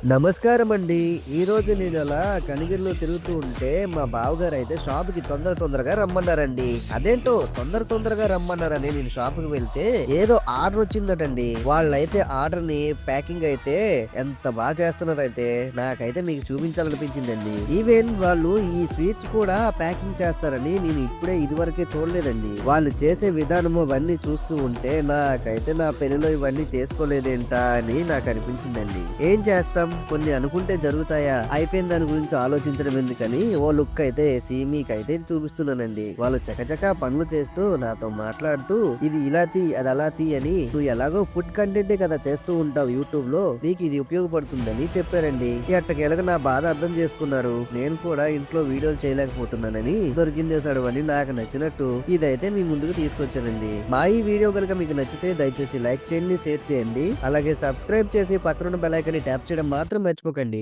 నమస్కారం అండి. ఈరోజు నేను అలా కనిగిరిలో తిరుగుతూ ఉంటే మా బావగారైతే షాప్‌కి తొందరగా రమ్మన్నారండి. అదేంటో తొందరగా రమ్మన్నారని నేను షాప్‌కి వెళ్తే ఏదో ఆర్డర్ వచ్చిందటండి. వాళ్ళైతే ఆర్డర్‌ని ప్యాకింగ్ అయితే ఎంత చేస్తున్నారైతే నాకైతే మీకు చూపించాలనిపించిందండి. ఈవెన్ వాళ్ళు ఈ స్వీట్స్ కూడా ప్యాకింగ్ చేస్తారని నేను ఇదివరకే చూడలేదండి. వాళ్ళు చేసే విధానము అవన్నీ చూస్తూ ఉంటే నాకైతే నా పెళ్లిలో ఇవన్నీ చేసుకోలేదేంటా అని నాకు అనిపించిందండి. ఏం చేస్తాం, కొన్ని అనుకుంటే జరుగుతాయా? అయిపోయిన దాని గురించి ఆలోచించడం ఎందుకని ఓ లుక్ అయితే వేసి మీకైతే చూపిస్తున్నానండి. వాళ్ళు చకచకా పనులు చేస్తూ నాతో మాట్లాడుతూ ఇది ఇలా తీ అది అలా తీ అని, నువ్వు ఎలాగో ఫుడ్ కంటెంటే కదా చేస్తూ ఉంటావు యూట్యూబ్ లో, నీకు ఇది ఉపయోగపడుతుందని చెప్పారండి. ఎట్టకేలకు నా బాధ అర్థం చేసుకున్నారు. నేను కూడా ఇంట్లో వీడియోలు చేయలేకపోతున్నానని దొరికిందేశాడు అని నాకు నచ్చినట్టు ఇదైతే మీ ముందుకు తీసుకొచ్చానండి. మా ఈ వీడియో కనుక మీకు నచ్చితే దయచేసి లైక్ చేయండి, షేర్ చేయండి, అలాగే సబ్స్క్రైబ్ చేసి పక్కనున్న బెల్ ఐకాన్ ని ట్యాప్ చేయడం మాత్రం మర్చిపోకండి.